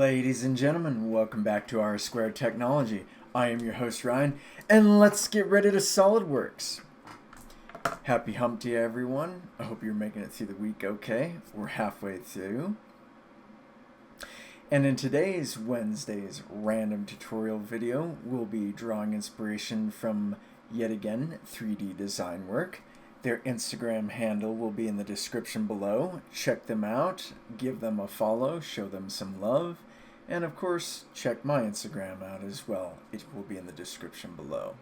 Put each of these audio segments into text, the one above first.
Ladies and gentlemen, welcome back to R Squared Technology. I am your host Ryan, and let's get ready to SolidWorks. Happy hump day, everyone. I hope you're making it through the week okay. We're halfway through. And in today's Wednesday's random tutorial video, we'll be drawing inspiration from, yet again, 3D Design Work. Their Instagram handle will be in the description below. Check them out, give them a follow, show them some love, and of course, check my Instagram out as well. It will be in the description below.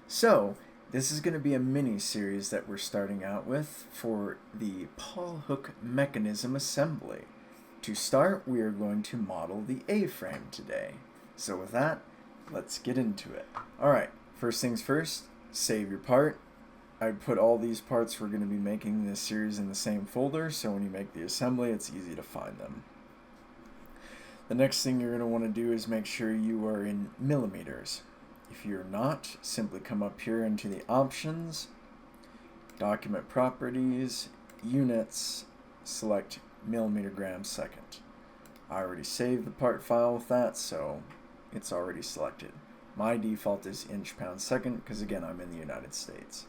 So, this is going to be a mini-series that we're starting out with for the pawl hook mechanism assembly. To start, we are going to model the A-frame today. So with that, let's get into it. Alright, first things first, save your part. I put all these parts we're going to be making this series in the same folder, so when you make the assembly, it's easy to find them. The next thing you're going to want to do is make sure you are in millimeters. If you're not, simply come up here into the options, document properties, units, select millimeter grams second. I already saved the part file with that, so it's already selected. My default is inch pound second because again I'm in the United States.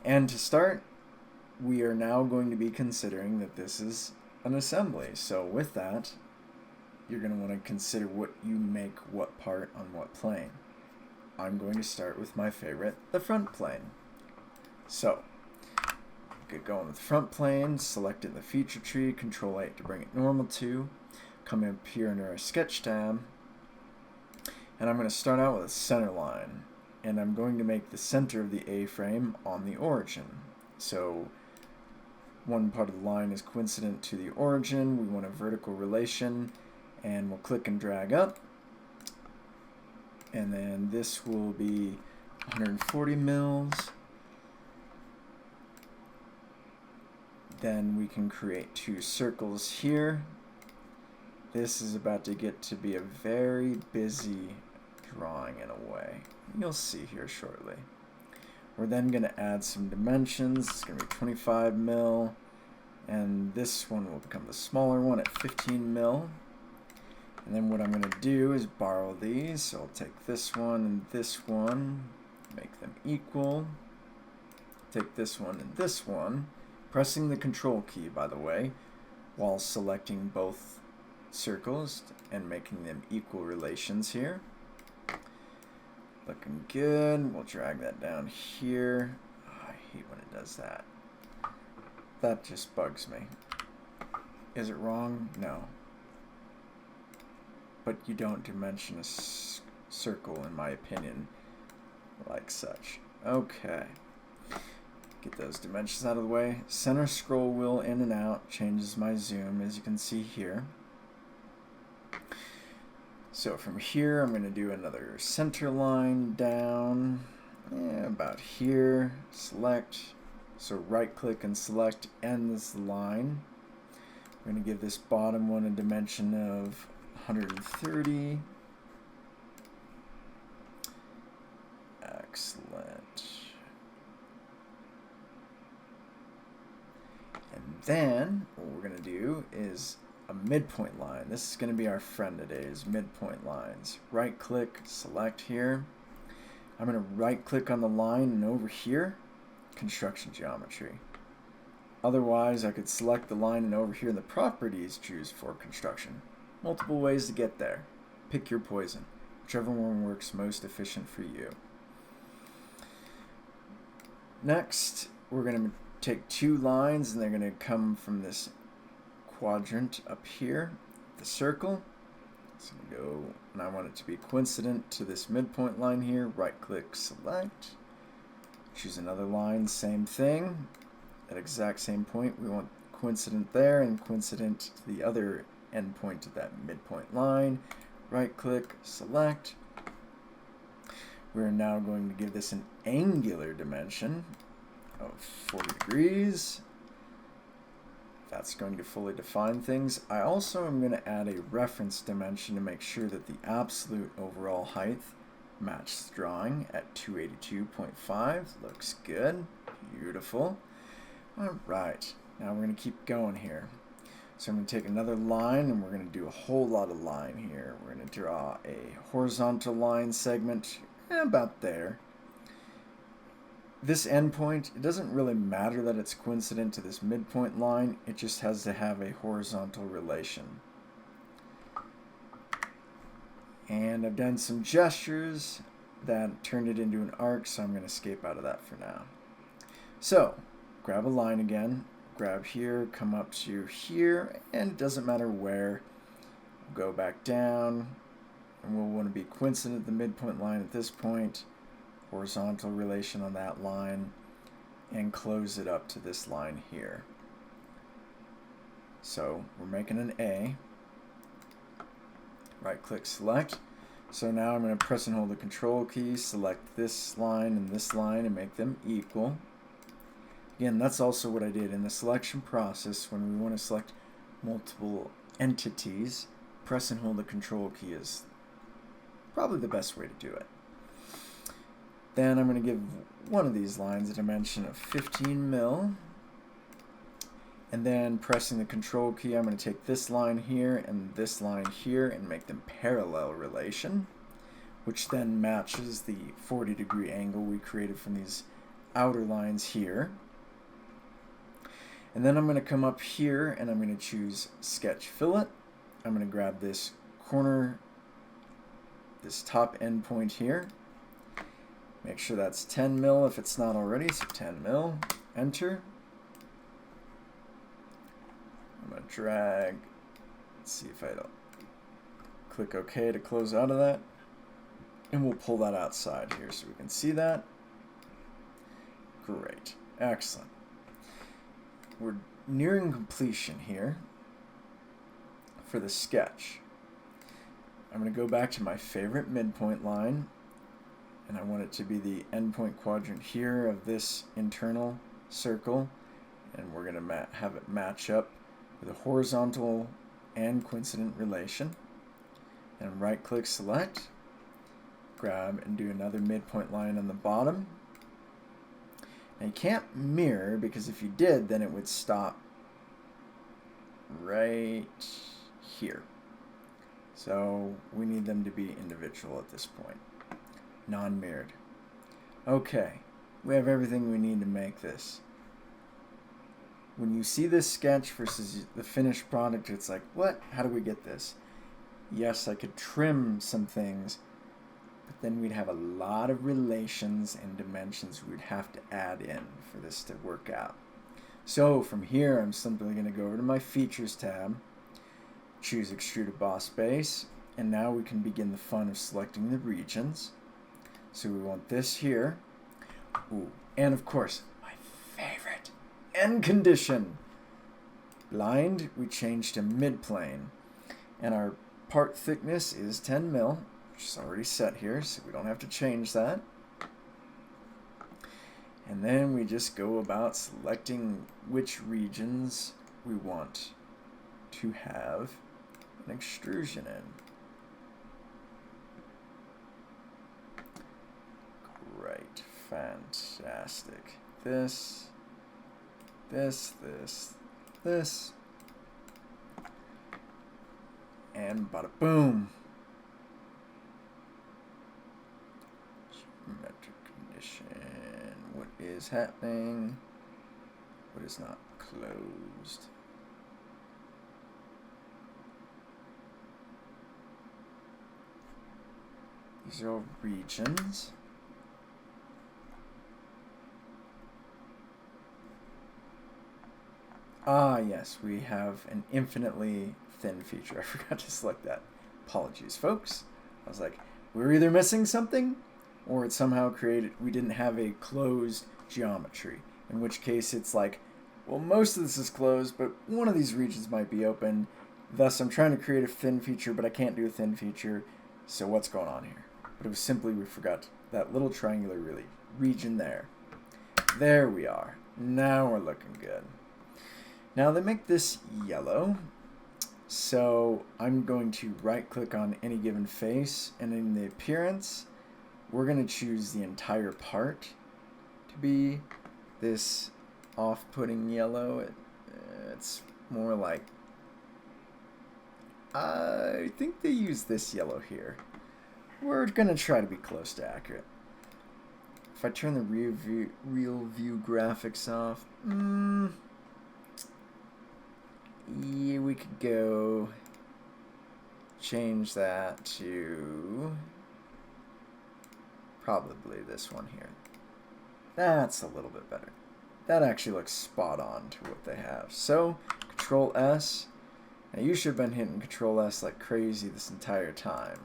And to start, we are now going to be considering that this is an assembly. So with that, you're going to want to consider what you make what part on what plane. I'm going to start with my favorite, the front plane. So, get going with the front plane, select it in the feature tree, Control 8 to bring it normal to, come up here under our sketch tab, and I'm going to start out with a center line. And I'm going to make the center of the A-frame on the origin. So one part of the line is coincident to the origin. We want a vertical relation, and we'll click and drag up. And then this will be 140 mils. Then we can create two circles here. This is about to get to be a very busy drawing in a way. You'll see here shortly. We're then going to add some dimensions. It's going to be 25 mil, and this one will become the smaller one at 15 mil. And then what I'm going to do is borrow these. So I'll take this one and this one, make them equal. Take this one and this one, pressing the Control key, by the way, while selecting both circles and making them equal relations here. Looking good. We'll drag that down here. Oh, I hate when it does that. That just bugs me. Is it wrong? No. But you don't dimension a circle, in my opinion, like such. Okay. Get those dimensions out of the way. Center scroll wheel in and out changes my zoom, as you can see here. So from here, I'm going to do another center line down, about here, select, so right click and select, end this line. We're going to give this bottom one a dimension of 130. Excellent. And then what we're going to do is a midpoint line. This is going to be our friend today, is midpoint lines. Right click, select here. I'm going to right click on the line and over here, construction geometry. Otherwise, I could select the line and over here in the properties choose for construction. Multiple ways to get there. Pick your poison. Whichever one works most efficient for you. Next, we're going to take two lines and they're going to come from this quadrant up here, the circle. So I'm going to go, and I want it to be coincident to this midpoint line here. Right click, select, choose another line, same thing. At exact same point, we want coincident there and coincident to the other endpoint of that midpoint line. Right click, select. We're now going to give this an angular dimension of 40 degrees. That's going to fully define things. I also am going to add a reference dimension to make sure that the absolute overall height matches the drawing at 282.5. Looks good. Beautiful. Alright, now we're going to keep going here. So I'm going to take another line and we're going to do a whole lot of line here. We're going to draw a horizontal line segment about there. This endpoint, it doesn't really matter that it's coincident to this midpoint line, it just has to have a horizontal relation. And I've done some gestures that turned it into an arc, so I'm going to escape out of that for now. So, grab a line again, grab here, come up to here, and it doesn't matter where. Go back down, and we'll want to be coincident the midpoint line at this point, horizontal relation on that line, and close it up to this line here. So we're making an A. Right click select. So now I'm going to press and hold the control key, select this line and make them equal. Again, that's also what I did in the selection process. When we want to select multiple entities, press and hold the control key is probably the best way to do it. Then I'm going to give one of these lines a dimension of 15 mil. And then pressing the control key, I'm going to take this line here and this line here and make them parallel relation, which then matches the 40-degree angle we created from these outer lines here. And then I'm going to come up here and I'm going to choose Sketch Fillet. I'm going to grab this corner, this top end point here. Make sure that's 10 mil if it's not already, so 10 mil, enter. I'm going to drag, let's see if I don't click OK to close out of that. And we'll pull that outside here so we can see that. Great, excellent. We're nearing completion here for the sketch. I'm going to go back to my favorite midpoint line, and I want it to be the endpoint quadrant here of this internal circle, and we're going to have it match up with a horizontal and coincident relation. And right click select, grab and do another midpoint line on the bottom. Now you can't mirror, because if you did, then it would stop right here. So we need them to be individual at this point, non-mirrored. Okay, we have everything we need to make this. When you see this sketch versus the finished product, it's like, what? How do we get this? Yes, I could trim some things, but then we'd have a lot of relations and dimensions we'd have to add in for this to work out. So from here, I'm simply going to go over to my Features tab, choose Extrude Boss Base, and now we can begin the fun of selecting the regions. So we want this here. Ooh, and of course, my favorite, end condition. Blind, we change to midplane. And our part thickness is 10 mil, which is already set here, so we don't have to change that. And then we just go about selecting which regions we want to have an extrusion in. Great, fantastic. This, and bada boom. Geometric condition. What is happening? What is not closed? These are all regions. Ah, yes, we have an infinitely thin feature. I forgot to select that. Apologies, folks. I was like, we're either missing something, or it somehow created, we didn't have a closed geometry. In which case it's like, well, most of this is closed, but one of these regions might be open. Thus, I'm trying to create a thin feature, but I can't do a thin feature. So what's going on here? But it was simply we forgot that little triangular region there. There we are. Now we're looking good. Now they make this yellow, so I'm going to right click on any given face, and in the appearance we're going to choose the entire part to be this off-putting yellow. It's more like I think they use this yellow here. We're going to try to be close to accurate. If I turn the real view graphics off, yeah, we could go change that to probably this one here. That's a little bit better. That actually looks spot on to what they have. So, Control S. Now you should have been hitting Control S like crazy this entire time.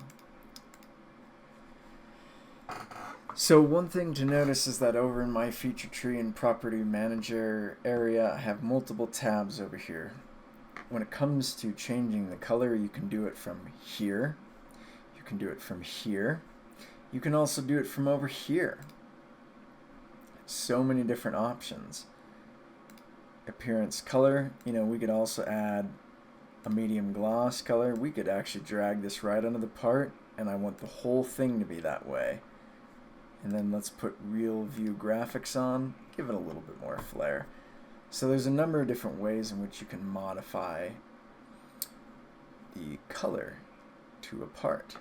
So one thing to notice is that over in my feature tree and property manager area, I have multiple tabs over here. When it comes to changing the color, you can do it from here. You can do it from here. You can also do it from over here. So many different options. Appearance color, we could also add a medium gloss color. We could actually drag this right onto the part, and I want the whole thing to be that way. And then let's put real view graphics on, give it a little bit more flair. So there's a number of different ways in which you can modify the color to a part.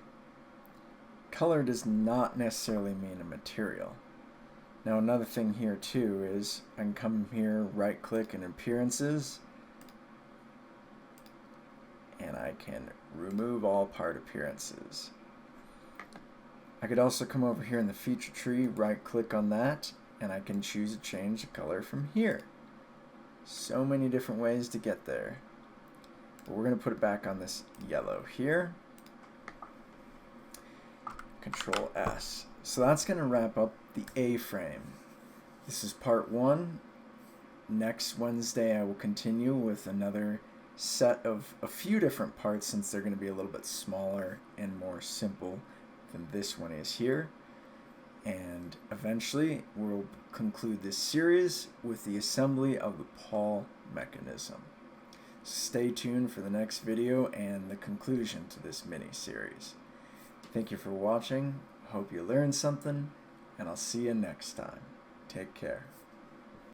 Color does not necessarily mean a material. Now another thing here too is I can come here, right click in appearances, and I can remove all part appearances. I could also come over here in the feature tree, right click on that, and I can choose to change the color from here. So many different ways to get there. But we're going to put it back on this yellow here. Control S. So that's going to wrap up the A-frame. This is part 1. Next Wednesday I will continue with another set of a few different parts, since they're going to be a little bit smaller and more simple than this one is here. And eventually we'll conclude this series with the assembly of the Paul mechanism. Stay tuned for the next video and the conclusion to this mini-series. Thank you for watching. Hope you learned something, and I'll see you next time. Take care.